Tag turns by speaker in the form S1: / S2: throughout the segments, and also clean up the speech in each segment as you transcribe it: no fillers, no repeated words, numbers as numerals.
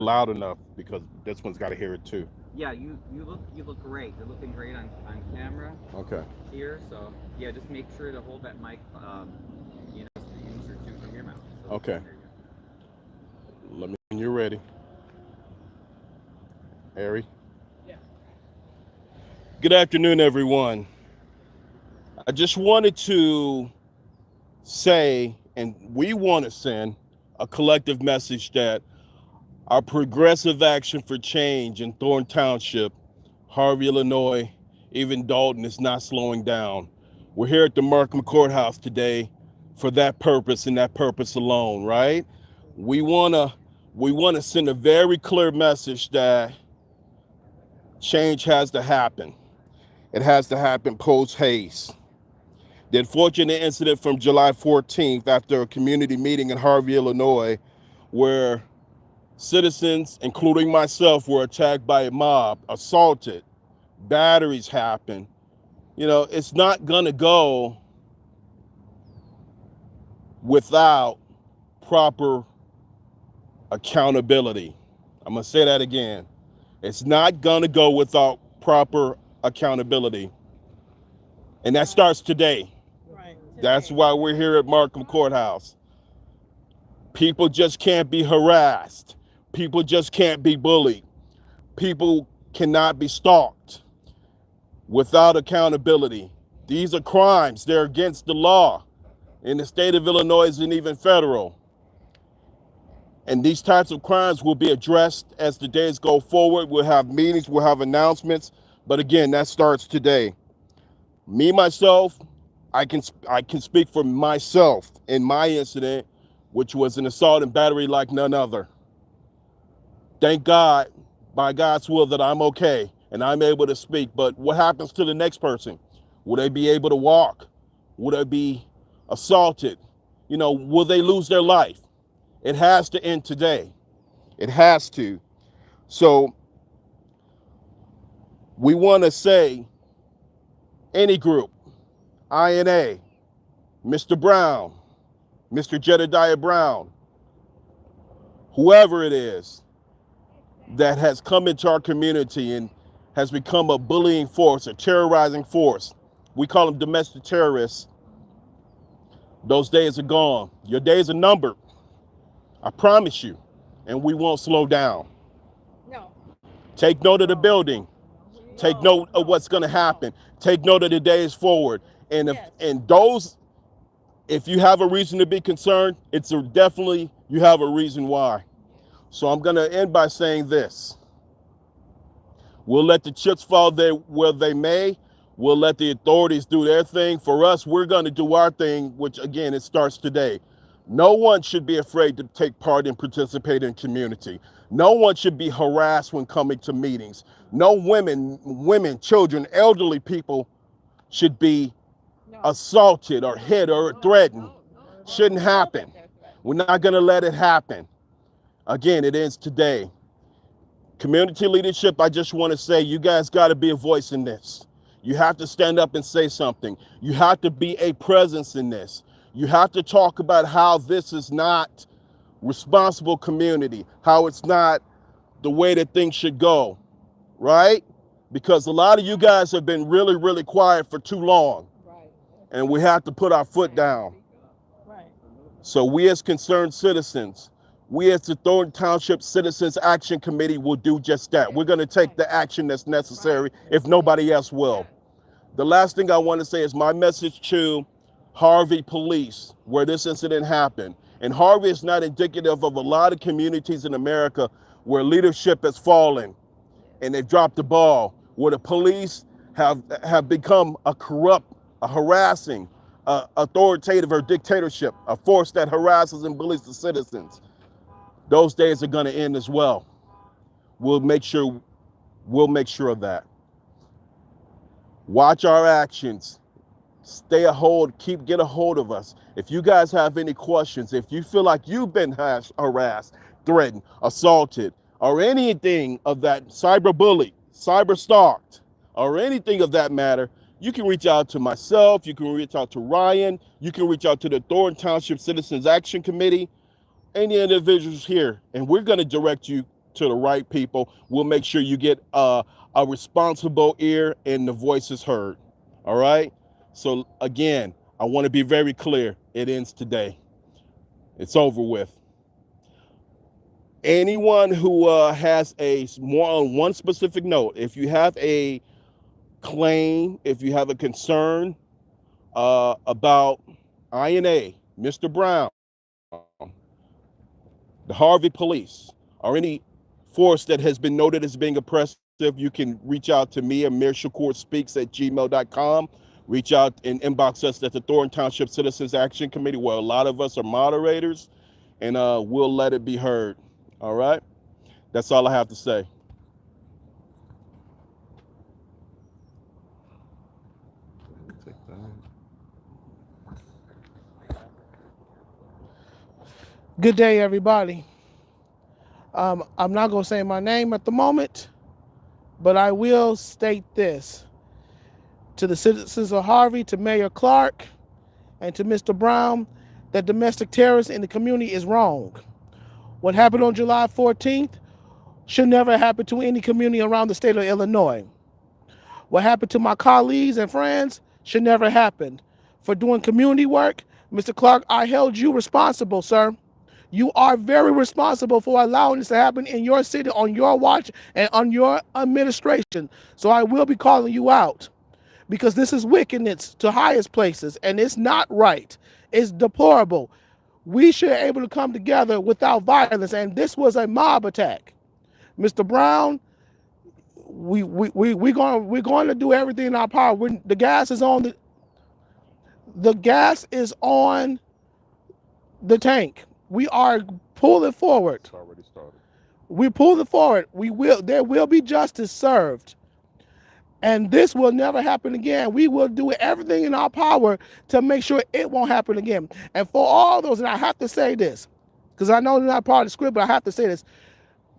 S1: loud enough because this one's got to hear it too.
S2: Yeah, you look great. You're looking great on camera
S1: Okay.
S2: here. So yeah, just make sure to hold that mic, just an inch or two from your mouth, so they
S1: Okay.
S2: can hear you.
S1: Let me. When you're ready, Harry.
S2: Yeah.
S1: Good afternoon, everyone. I just wanted to say, and we want to send a collective message that our progressive action for change in Thorne Township, Harvey, Illinois, even Dalton is not slowing down. We're here at the Markham Courthouse today for that purpose and that purpose alone, right? We wanna we wanna send a very clear message that change has to happen. It has to happen post haste. The unfortunate incident from July 14th after a community meeting in Harvey, Illinois, where citizens, including myself, were attacked by a mob, assaulted, batteries happened. It's not going to go without proper accountability. I'm going to say that again. It's not going to go without proper accountability. And that starts today.
S3: Right.
S1: That's why we're here at Markham Courthouse. People just can't be harassed. People just can't be bullied. People cannot be stalked without accountability. These are crimes. They're against the law in the state of Illinois and even federal. And these types of crimes will be addressed as the days go forward. We'll have meetings, we'll have announcements. But again, that starts today. Me, myself, I can speak for myself in my incident, which was an assault and battery like none other. Thank God, by God's will, that I'm okay and I'm able to speak. But what happens to the next person? Will they be able to walk? Will they be assaulted? Will they lose their life? It has to end today. It has to. So we want to say, any group, INA, Mr. Brown, Mr. Jedediah Brown, whoever it is that has come into our community and has become a bullying force, a terrorizing force. We call them domestic terrorists. Those days are gone. Your days are numbered. I promise you. And we won't slow down.
S3: No.
S1: Take note of the building. Take note of what's going to happen. Take note of the days forward. And if you have a reason to be concerned, definitely you have a reason why. So I'm going to end by saying this. We'll let the chips fall there where they may. We'll let the authorities do their thing. For us, we're going to do our thing, which again, it starts today. No one should be afraid to take part and participate in community. No one should be harassed when coming to meetings. No women, children, elderly people should be assaulted or hit or threatened. Shouldn't happen. We're not going to let it happen. Again, it ends today. Community leadership, I just want to say, you guys got to be a voice in this. You have to stand up and say something. You have to be a presence in this. You have to talk about how this is not responsible community, how it's not the way that things should go, right? Because a lot of you guys have been really, really quiet for too long.
S3: Right.
S1: And we have to put our foot down.
S3: Right.
S1: So we as concerned citizens, we as the Thornton Township Citizens Action Committee will do just that. We're going to take the action that's necessary if nobody else will. The last thing I want to say is my message to Harvey police, where this incident happened. And Harvey is not indicative of a lot of communities in America where leadership has fallen and they've dropped the ball, where the police have become a corrupt, a harassing, authoritative or dictatorship, a force that harasses and bullies the citizens. Those days are going to end as well. We'll make sure of that. Watch our actions. Get a hold of us. If you guys have any questions, if you feel like you've been harassed, threatened, assaulted, or anything of that, cyberbullied, cyber stalked, or anything of that matter, you can reach out to myself, you can reach out to Ryan, you can reach out to the Thornton Township Citizens Action Committee, any individuals here, and we're going to direct you to the right people. We'll make sure you get a responsible ear and the voice is heard. All right? So again, I want to be very clear. It ends today. It's over with. Anyone who has a more on one specific note, if you have a claim, if you have a concern about INA, Mr. Brown, the Harvey police, or any force that has been noted as being oppressive, you can reach out to me at mayorshakourspeaks@gmail.com. Reach out and inbox us at the Thornton Township Citizens Action Committee, where a lot of us are moderators, and we'll let it be heard. All right? That's all I have to say.
S4: Good day, everybody. I'm not going to say my name at the moment, but I will state this. To the citizens of Harvey, to Mayor Clark, and to Mr. Brown, that domestic terrorism in the community is wrong. What happened on July 14th should never happen to any community around the state of Illinois. What happened to my colleagues and friends should never happen. For doing community work, Mr. Clark, I held you responsible, sir. You are very responsible for allowing this to happen in your city, on your watch, and on your administration. So I will be calling you out, because this is wickedness to highest places, and it's not right. It's deplorable. We should be able to come together without violence, and this was a mob attack. Mr. Brown, we're going to do everything in our power. The gas is on the tank. We are pulling forward.
S1: It's already started.
S4: We're pulling forward. There will be justice served. And this will never happen again. We will do everything in our power to make sure it won't happen again. And for all those, and I have to say this, because I know it's not part of the script, but I have to say this.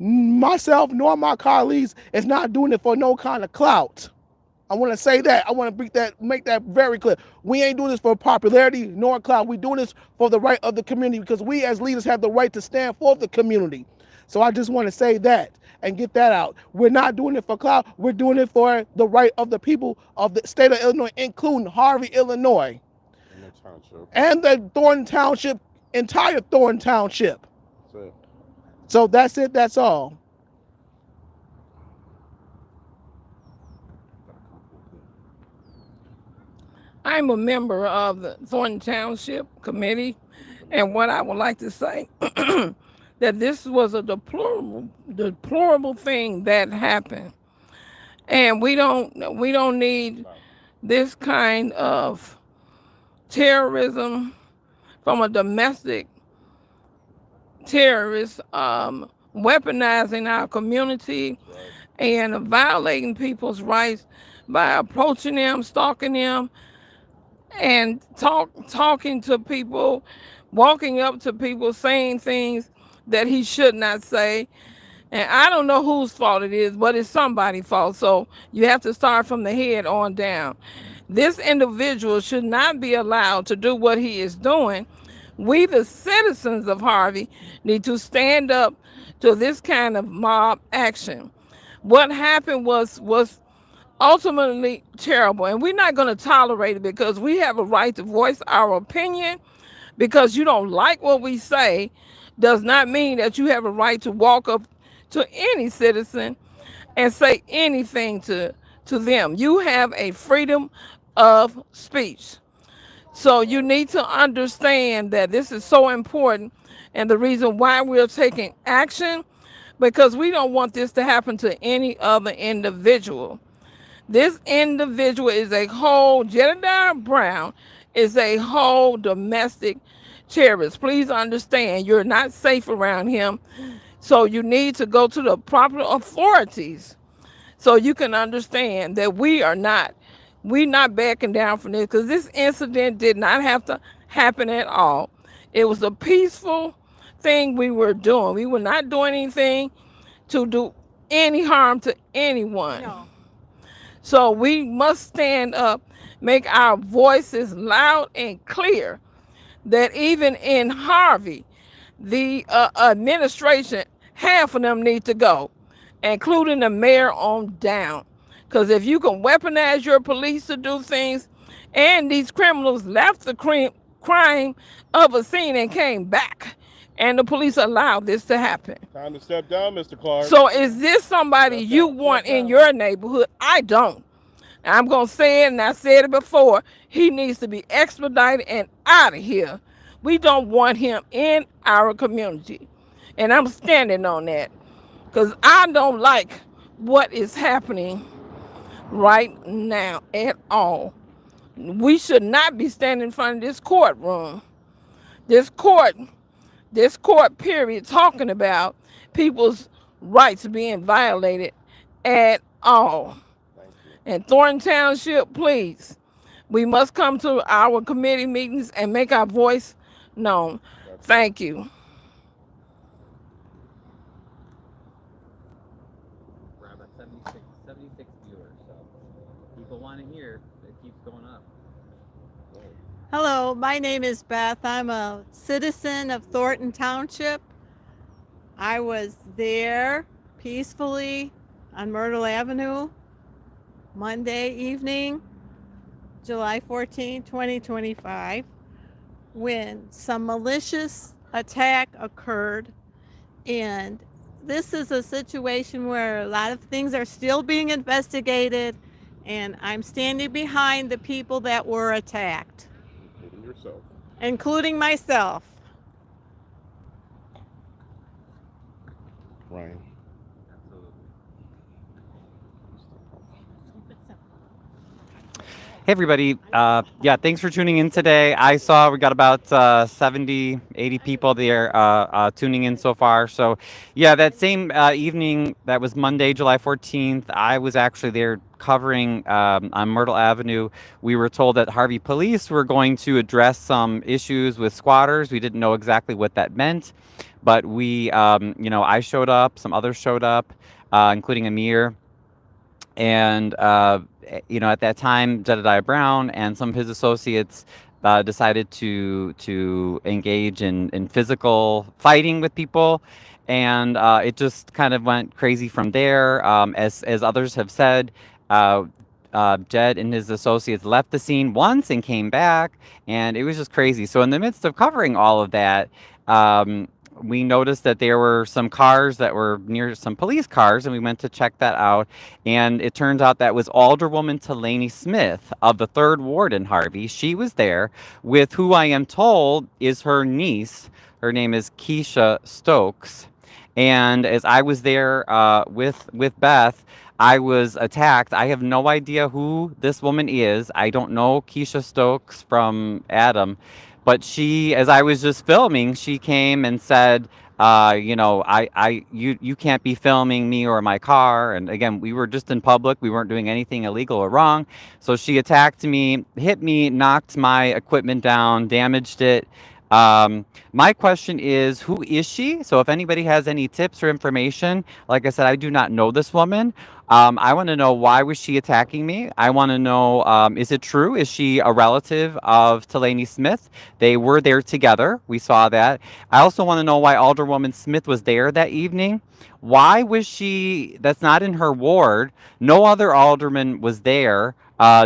S4: Myself nor my colleagues is not doing it for no kind of clout. I want to say that. I want to make that very clear. We ain't doing this for popularity nor clout. We're doing this for the right of the community, because we as leaders have the right to stand for the community. So I just want to say that and get that out. We're not doing it for clout. We're doing it for the right of the people of the state of Illinois, including Harvey, Illinois.
S1: And the township.
S4: And the Thornton Township, entire Thornton Township.
S1: That's it.
S4: So that's it. That's all.
S5: I'm a member of the Thornton Township Committee, and what I would like to say, that this was a deplorable thing that happened, and we don't need this kind of terrorism from a domestic terrorist weaponizing our community and violating people's rights by approaching them, stalking them, and talking to people, walking up to people, saying things that he should not say. And I don't know whose fault it is, but it's somebody's fault. So you have to start from the head on down. This individual should not be allowed to do what he is doing. We, the citizens of Harvey, need to stand up to this kind of mob action. What happened was ultimately terrible, and we're not going to tolerate it, because we have a right to voice our opinion. Because you don't like what we say does not mean that you have a right to walk up to any citizen and say anything to them. You have a freedom of speech. So you need to understand that this is so important, and the reason why we're taking action, because we don't want this to happen to any other individual. This individual is a whole, Jedediah Brown is a whole domestic terrorist. Please understand, you're not safe around him. So you need to go to the proper authorities so you can understand that we're not backing down from this, because this incident did not have to happen at all. It was a peaceful thing we were doing. We were not doing anything to do any harm to anyone.
S3: No.
S5: So we must stand up, make our voices loud and clear, that even in Harvey, the administration half of them need to go, including the mayor on down. Because if you can weaponize your police to do things, and these criminals left the crime of a scene and came back, and the police allowed this to happen.
S1: Time to step down, Mr. Clark.
S5: So is this somebody you want in your neighborhood? I don't. I'm going to say it, and I said it before. He needs to be expedited and out of here. We don't want him in our community. And I'm standing on that. Because I don't like what is happening right now at all. We should not be standing in front of this courtroom. This court period, talking about people's rights being violated at all. And Thornton Township, please, we must come to our committee meetings and make our voice known. Thank you.
S2: We're about 76 viewers, so people want to hear. It keeps going up.
S3: Hello, my name is Beth. I'm a citizen of Thornton Township. I was there peacefully on Myrtle Avenue Monday evening, July 14, 2025, when some malicious attack occurred. And this is a situation where a lot of things are still being investigated, and I'm standing behind the people that were attacked.
S1: Including yourself.
S3: Including myself.
S1: Ryan.
S6: Hey everybody, yeah, thanks for tuning in today. I saw we got about 70, 80 people there tuning in so far. So yeah, that same evening, that was Monday, July 14th, I was actually there covering on Myrtle Avenue. We were told that Harvey police were going to address some issues with squatters. We didn't know exactly what that meant, but we, I showed up, some others showed up, including Amir. And, at that time, Jedediah Brown and some of his associates decided to engage in physical fighting with people. And it just kind of went crazy from there. As others have said, Jed and his associates left the scene once and came back, and it was just crazy. So in the midst of covering all of that, we noticed that there were some cars that were near some police cars, and we went to check that out. And it turns out that was Alderwoman Delaney Smith of the 3rd Ward in Harvey. She was there with who I am told is her niece. Her name is Keisha Stokes. And as I was there with Beth, I was attacked. I have no idea who this woman is. I don't know Keisha Stokes from Adam. But she, as I was just filming, she came and said, you can't be filming me or my car. And again, we were just in public. We weren't doing anything illegal or wrong. So she attacked me, hit me, knocked my equipment down, damaged it. My question is, who is she? So if anybody has any tips or information, like I said, I do not know this woman. I want to know, why was she attacking me? I want to know, is it true? Is she a relative of Delaney Smith? They were there together. We saw that. I also want to know why Alderwoman Smith was there that evening. Why was she, that's not in her ward. No other alderman was there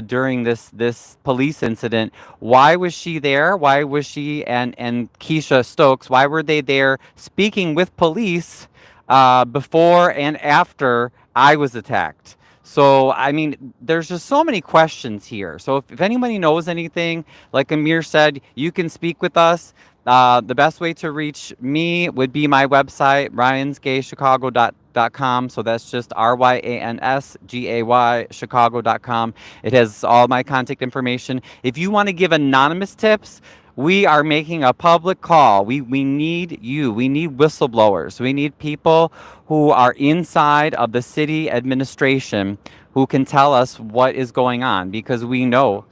S6: during this police incident. Why was she there? Why was she and Keisha Stokes, why were they there speaking with police before and after I was attacked? So, I mean, there's just so many questions here. So if anybody knows anything, like Amir said, you can speak with us. The best way to reach me would be my website, ryansgaychicago.com. So that's just RYANSGAY Chicago.com. It has all my contact information. If you want to give anonymous tips, we are making a public call. We need you. We need whistleblowers. We need people who are inside of the city administration who can tell us what is going on, because we know.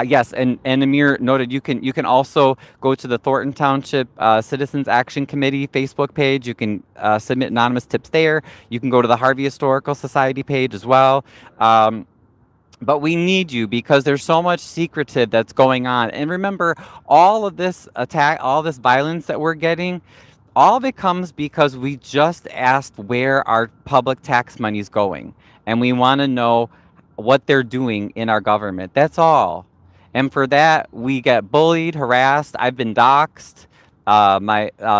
S6: Yes, and Amir noted you can also go to the Thornton Township Citizens Action Committee Facebook page. You can submit anonymous tips there. You can go to the Harvey Historical Society page as well. But we need you because there's so much secretive that's going on. And remember, all of this attack, all this violence that we're getting, all of it comes because we just asked where our public tax money is going. And we want to know what they're doing in our government. That's all. And for that, we get bullied, harassed. I've been doxxed.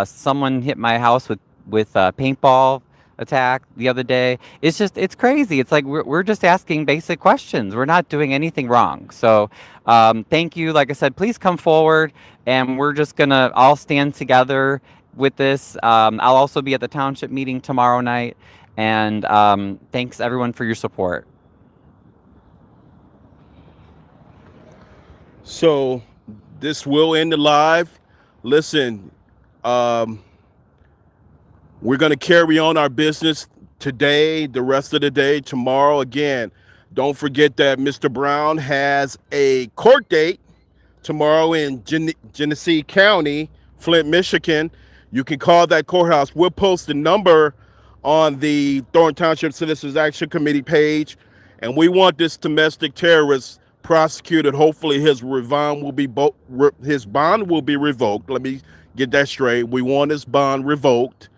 S6: Someone hit my house with a paintball attack the other day. It's crazy. It's like we're just asking basic questions. We're not doing anything wrong. So thank you. Like I said, please come forward, and we're just gonna all stand together with this. I'll also be at the township meeting tomorrow night, and thanks everyone for your support.
S1: So this will end the live. Listen, we're going to carry on our business today, the rest of the day, tomorrow. Again, don't forget that Mr. Brown has a court date tomorrow in Genesee County, Flint, Michigan. You can call that courthouse. We'll post the number on the Thornton Township Citizens Action Committee page. And we want this domestic terrorist prosecuted. Hopefully his bond will be revoked. Let me get that straight. We want his bond revoked.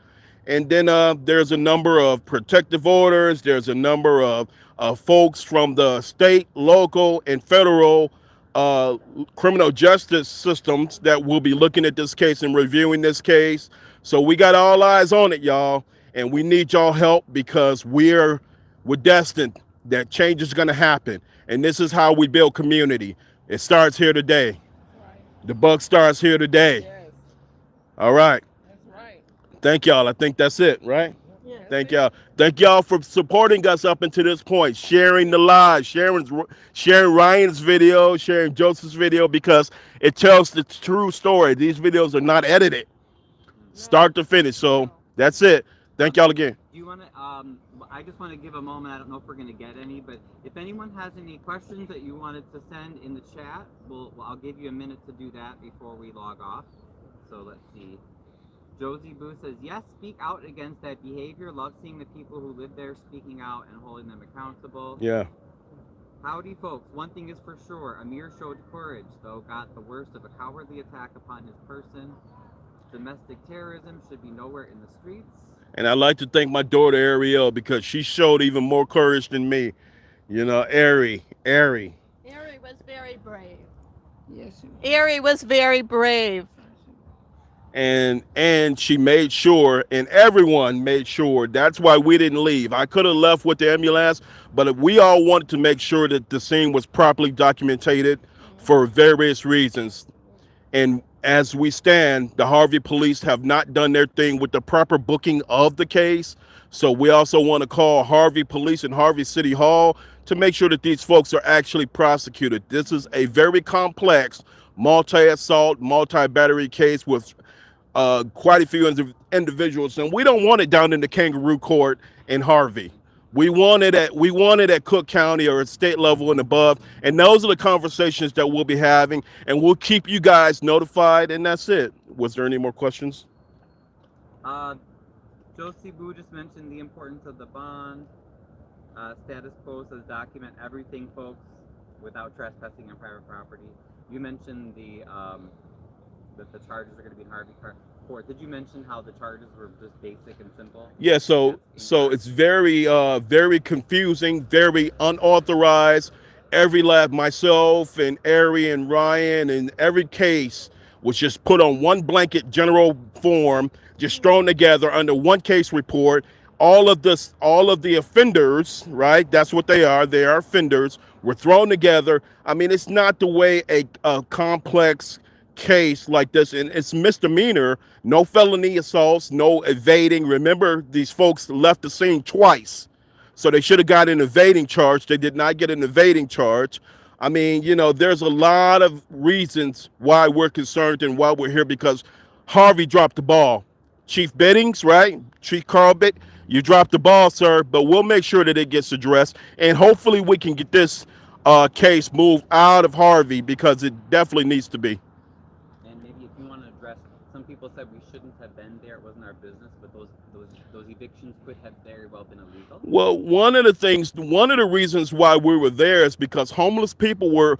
S1: And then there's a number of protective orders. There's a number of folks from the state, local, and federal criminal justice systems that will be looking at this case and reviewing this case. So we got all eyes on it, y'all. And we need y'all help because we're destined that change is going to happen. And this is how we build community. It starts here today.
S4: Right.
S1: The buck starts here today.
S4: Yes.
S1: All right.
S4: That's right.
S1: Thank y'all. I think that's it, right?
S3: Yeah.
S1: Thank y'all. Thank y'all for supporting us up until this point, sharing the live, sharing Ryan's video, sharing Joseph's video, because it tells the true story. These videos are not edited, start to finish. So that's it. Thank y'all again.
S2: Do you want to? I just want to give a moment. I don't know if we're going to get any, but if anyone has any questions that you wanted to send in the chat, I'll give you a minute to do that before we log off. So let's see. Josie Boo says, yes, speak out against that behavior. Love seeing the people who live there speaking out and holding them accountable.
S1: Yeah.
S2: Howdy, folks. One thing is for sure. Amir showed courage, though got the worst of a cowardly attack upon his person. Domestic terrorism should be nowhere in the streets.
S1: And I'd like to thank my daughter, Ariel, because she showed even more courage than me. You know, Ari.
S3: Ari was very brave.
S5: Yes.
S3: Ari was very brave.
S1: And she made sure, and everyone made sure. That's why we didn't leave. I could have left with the ambulance, but we all wanted to make sure that the scene was properly documented for various reasons. And as we stand, the Harvey police have not done their thing with the proper booking of the case. So we also want to call Harvey Police and Harvey City Hall to make sure that these folks are actually prosecuted. This is a very complex multi-assault, multi-battery case with quite a few individuals, and we don't want it down in the kangaroo court in Harvey. We want it at Cook County or at state level and above, and those are the conversations that we'll be having, and we'll keep you guys notified, and that's it. Was there any more questions?
S2: Josie Boo just mentioned the importance of the bond. Status quo says document everything, folks, without trespassing on private property. You mentioned that the charges are going to be in Harvey Court. Did you mention how the charges were just basic and simple?
S1: Yeah, so it's very very confusing, very unauthorized. Every lab, myself and Ari and Ryan, and every case was just put on one blanket general form, just thrown together under one case report. All of the offenders, right? That's what they are. They are offenders. Were thrown together. I mean, it's not the way a complex case like this, and it's misdemeanor, no felony assaults, no evading. Remember, these folks left the scene twice, so they should have got an evading charge. They did not get an evading charge. I mean, you know, there's a lot of reasons why we're concerned and why we're here, because Harvey dropped the ball. Chief Biddings, right? Chief Carl Bitt, you dropped the ball, sir, but we'll make sure that it gets addressed, and hopefully we can get this case moved out of Harvey, because it definitely needs to be.
S2: people said we shouldn't have been there. It wasn't our business, but those evictions could have very well been illegal.
S1: Well, one of the reasons why we were there is because homeless people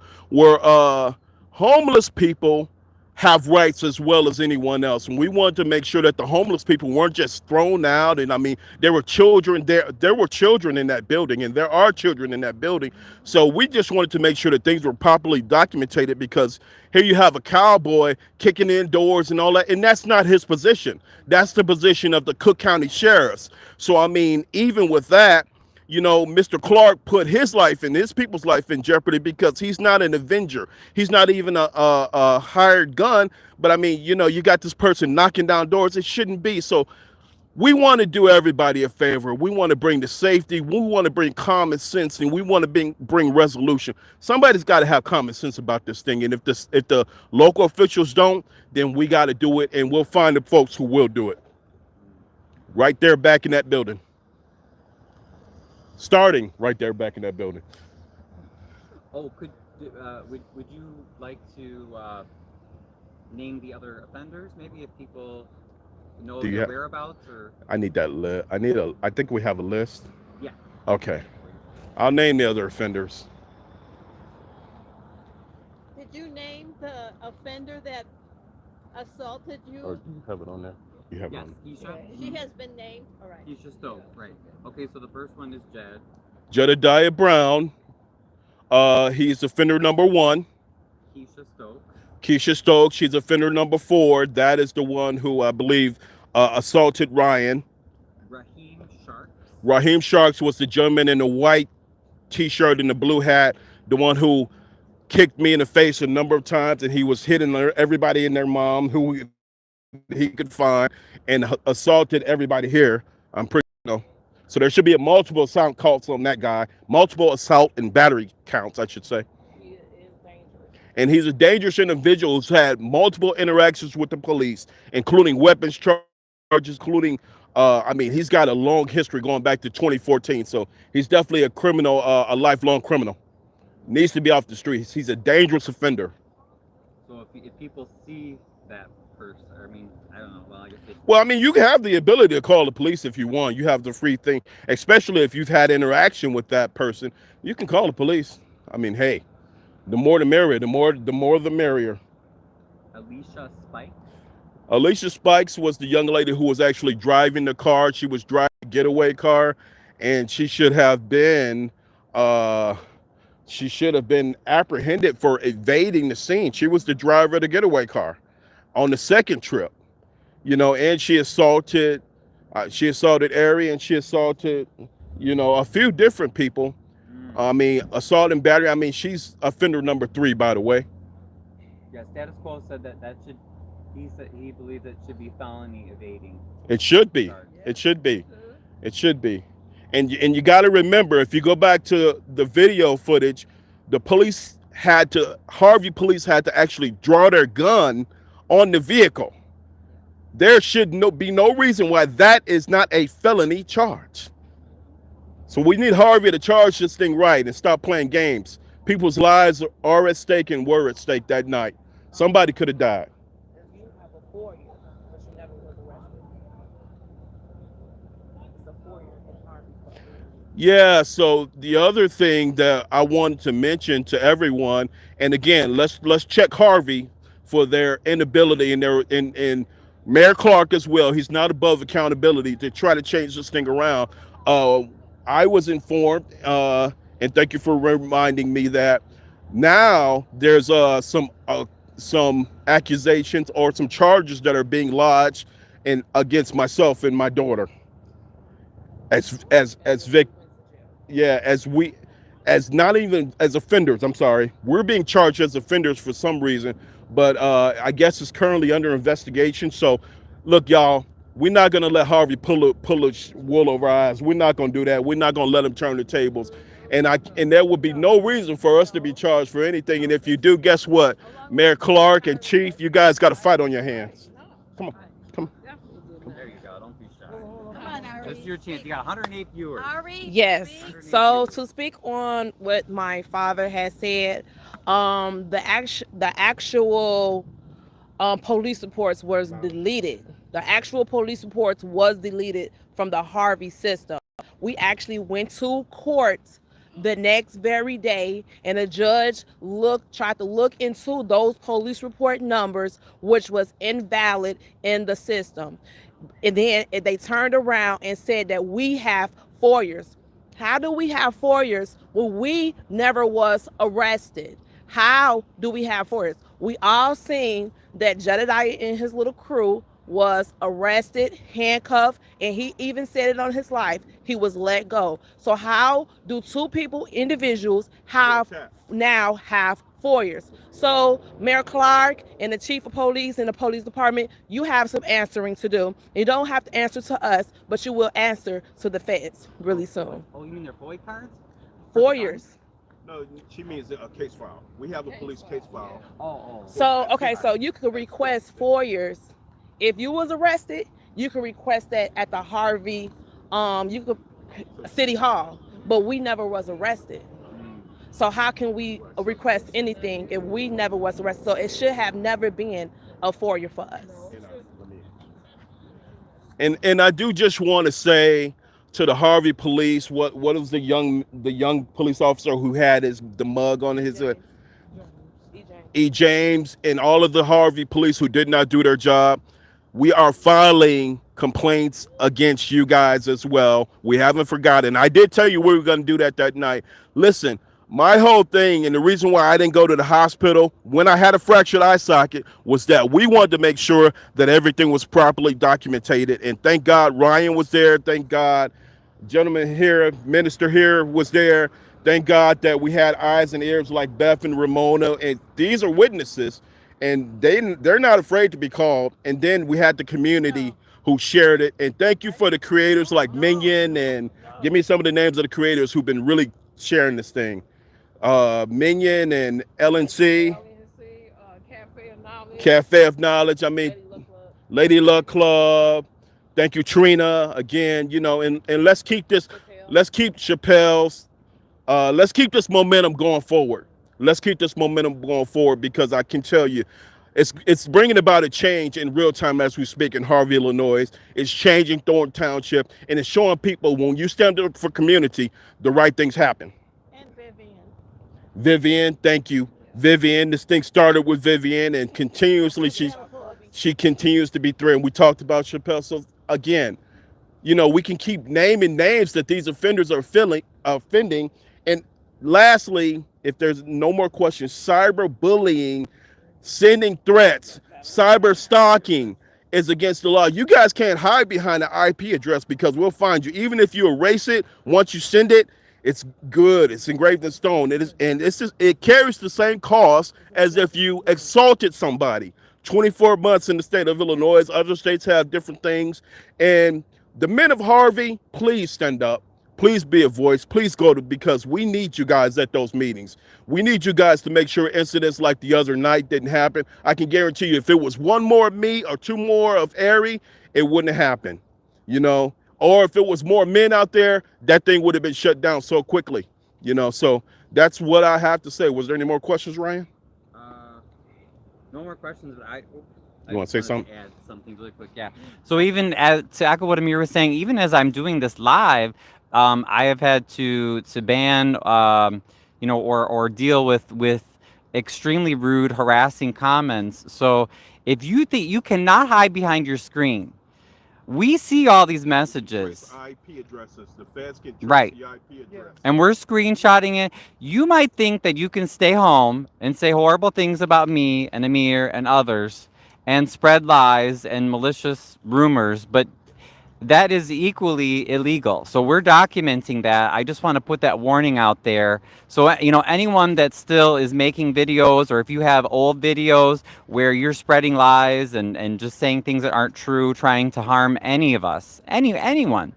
S1: have rights as well as anyone else, and we wanted to make sure that the homeless people weren't just thrown out. And I mean, there were children there. There were children in that building, and there are children in that building. So we just wanted to make sure that things were properly documented, because here you have a cowboy kicking in doors and all that, and that's not his position. That's the position of the Cook County sheriffs. So I mean, even with that, you know, Mr. Clark put his life and his people's life in jeopardy because he's not an avenger. He's not even a hired gun. But I mean, you know, you got this person knocking down doors. It shouldn't be. So we want to do everybody a favor. We want to bring the safety. We want to bring common sense, and we want to bring resolution. Somebody's got to have common sense about this thing. And if the local officials don't, then we got to do it, and we'll find the folks who will do it. Right there back in that building. Starting right there back in that building.
S2: Oh, would you like to name the other offenders? Maybe if people know their whereabouts, or
S1: I need that list. I think we have a list.
S2: Yeah.
S1: Okay. I'll name the other offenders.
S3: Did you name the offender that assaulted you?
S1: Or do you have it on there? You have
S2: yes,
S1: it on
S2: Keisha.
S3: She has been named. All right.
S2: Keisha Stowe, right? Okay, so the first one is Jed.
S1: Jedediah Brown. He's offender number 1.
S2: Keisha Stowe.
S1: Keisha Stokes, she's offender number 4. That is the one who I believe assaulted Ryan.
S2: Raheem Sharks.
S1: Raheem Sharks was the gentleman in the white t-shirt and the blue hat, the one who kicked me in the face a number of times, and he was hitting everybody and their mom who he could find, and assaulted everybody here. I'm pretty, so there should be a multiple assault counts on that guy, multiple assault and battery counts, I should say.
S5: He is dangerous.
S1: And he's a dangerous individual who's had multiple interactions with the police, including weapons charges, including, I mean, he's got a long history going back to 2014. So he's definitely a criminal, a lifelong criminal. Needs to be off the streets. He's a dangerous offender.
S2: So if people see that person, I mean, I don't know. Well, I guess
S1: Well, I mean, you have the ability to call the police if you want. You have the free thing, especially if you've had interaction with that person. You can call the police. I mean, hey, the more the merrier. The more the merrier.
S2: Alicia Spikes.
S1: Alicia Spikes was the young lady who was actually driving the car. She was driving a getaway car, and she should have been apprehended for evading the scene. She was the driver of the getaway car on the second trip, and she assaulted Ari, and she assaulted, a few different people. I mean, assault and battery. I mean, she's offender number 3, by the way.
S2: Yeah, status quo said that should. He said he believed it should be felony evading.
S1: It should be. It should be. It should be. And you got to remember, if you go back to the video footage, Harvey police had to actually draw their gun on the vehicle. There should be no reason why that is not a felony charge. So we need Harvey to charge this thing right and stop playing games. People's lives are at stake and were at stake that night. Somebody could have died.
S5: You have a 4-year, but you never was arrested. It's a 4-year in Harvey.
S1: Yeah, so the other thing that I wanted to mention to everyone, and again, let's check Harvey for their inability and Mayor Clark as well. He's not above accountability to try to change this thing around. I was informed, and thank you for reminding me that now there's some accusations or some charges that are being lodged against myself and my daughter as not even as offenders. I'm sorry, we're being charged as offenders for some reason, but I guess it's currently under investigation. So look, y'all, we're not gonna let Harvey pull a wool over our eyes. We're not gonna do that. We're not gonna let him turn the tables. And there would be no reason for us to be charged for anything. And if you do, guess what? Mayor Clark and Chief, you guys got a fight on your hands. Come on.
S2: There you go. Don't be shy.
S3: Come on, Ari.
S2: This is your chance. You got 108 viewers.
S3: Ari,
S5: Yes.
S3: speak.
S5: So to speak on what my father has said, the actual
S7: police reports was deleted. The actual police reports was deleted from the Harvey system. We actually went to court the next very day, and a judge tried to look into those police report numbers, which was invalid in the system. And then they turned around and said that we have FOIAs. How do we have FOIAs when we never was arrested? How do we have FOIAs? We all seen that Jedediah and his little crew was arrested, handcuffed, and he even said it on his life. He was let go. So how do two people, individuals, now have FOIAs? So Mayor Clark and the chief of police and the police department, you have some answering to do. You don't have to answer to us, but you will answer to the feds really soon.
S2: Oh, you mean their FOIA cards?
S7: FOIAs.
S1: No, she means a case file. We have a police case file.
S7: So, okay, so you could request FOIAs. If you was arrested, you could request that at the Harvey, City Hall, but we never was arrested. So how can we request anything if we never was arrested? So it should have never been a FOIA for us.
S1: And I do just want to say to the Harvey police, what was the young police officer who had the mug on his E. James, and all of the Harvey police who did not do their job. We are filing complaints against you guys as well. We haven't forgotten. I did tell you we were going to do that night. Listen, my whole thing, and the reason why I didn't go to the hospital when I had a fractured eye socket, was that we wanted to make sure that everything was properly documented. And thank God Ryan was there. Thank God gentleman here, minister here was there. Thank God that we had eyes and ears like Beth and Ramona. And these are witnesses, and they're not afraid to be called. And then we had the community who shared it. And thank you for the creators like Minion, and give me some of the names of the creators who've been really sharing this thing. Minion and LNC, Cafe of Knowledge. I mean, Lady Luck Club. Thank you, Trina. Again, and let's keep Chappelle's. Let's keep this momentum going forward. Because I can tell you, it's bringing about a change in real time as we speak in Harvey, Illinois. It's changing Thornton Township, and it's showing people when you stand up for community, the right things happen.
S3: And
S1: Vivian, thank you. Vivian, this thing started with Vivian, and continuously she continues to be threatened. We talked about Chappelle. So again, we can keep naming names that these offenders are offending. And lastly, if there's no more questions, cyberbullying, sending threats, cyber stalking is against the law. You guys can't hide behind an IP address, because we'll find you. Even if you erase it, once you send it, it's good. It's engraved in stone. It carries the same cost as if you assaulted somebody. 24 months in the state of Illinois. Other states have different things. And the men of Harvey, please stand up. Please be a voice. Please go because we need you guys at those meetings. We need you guys to make sure incidents like the other night didn't happen. I can guarantee you, if it was one more of me or two more of Ari, it wouldn't have happened, Or if it was more men out there, that thing would have been shut down so quickly, So that's what I have to say. Was there any more questions, Ryan?
S2: No more questions.
S1: You want to say something?
S2: Add something really quick. Yeah.
S6: So even to echo what Amir was saying, even as I'm doing this live, I have had to ban, or deal with extremely rude, harassing comments. So if you think you cannot hide behind your screen, we see all these messages.
S1: IP addresses. The feds can trace
S6: Right.
S1: the IP address.
S6: And we're screenshotting it. You might think that you can stay home and say horrible things about me and Amir and others and spread lies and malicious rumors, but that is equally illegal. So we're documenting that. I just want to put that warning out there. So, anyone that still is making videos, or if you have old videos where you're spreading lies and just saying things that aren't true, trying to harm any of us, anyone,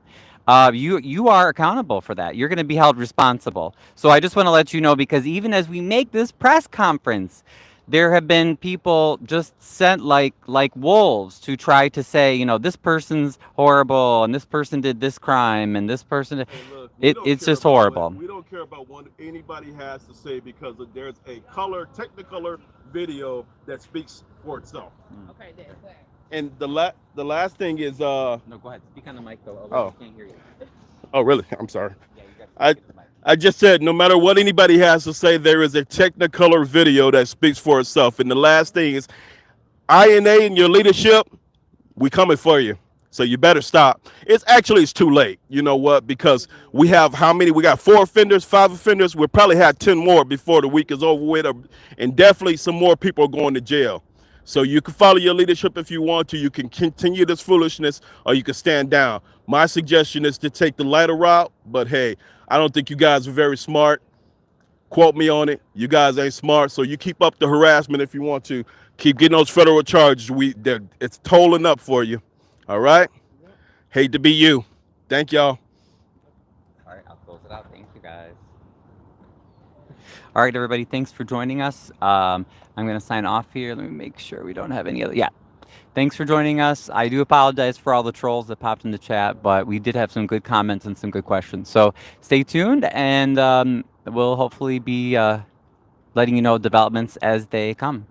S6: you are accountable for that. You're going to be held responsible. So I just want to let you know, because even as we make this press conference, there have been people just sent like wolves to try to say, this person's horrible and this person did this crime and this person.
S1: Hey, look, We don't
S6: It's
S1: care
S6: just
S1: about what-
S6: horrible.
S1: We don't care about what anybody has to say because there's a technicolor video that speaks for itself.
S7: Okay, then.
S1: And the last thing is
S6: No, go ahead. Speak on the mic though.
S1: Oh.
S6: I can't hear you.
S1: oh really? I'm sorry.
S6: Yeah, you got
S1: I-
S6: to speak at the mic.
S1: I just said no matter what anybody has to say, there is a technicolor video that speaks for itself. And the last thing is INA and your leadership, we coming for you. So you better stop. It's too late. You know what? Because we have how many? We got 4 offenders, 5 offenders. We'll probably have 10 more before the week is over with. And definitely some more people are going to jail. So you can follow your leadership if you want to. You can continue this foolishness or you can stand down. My suggestion is to take the lighter route. But hey, I don't think you guys are very smart. Quote me on it. You guys ain't smart. So you keep up the harassment if you want to. Keep getting those federal charges. It's tolling up for you. All right? Hate to be you. Thank y'all.
S6: All right, I'll close it out. Thank you, guys. All right, everybody, thanks for joining us. I'm going to sign off here. Let me make sure we don't have any other. Yeah. Thanks for joining us. I do apologize for all the trolls that popped in the chat, but we did have some good comments and some good questions. So stay tuned, and we'll hopefully be letting you know developments as they come.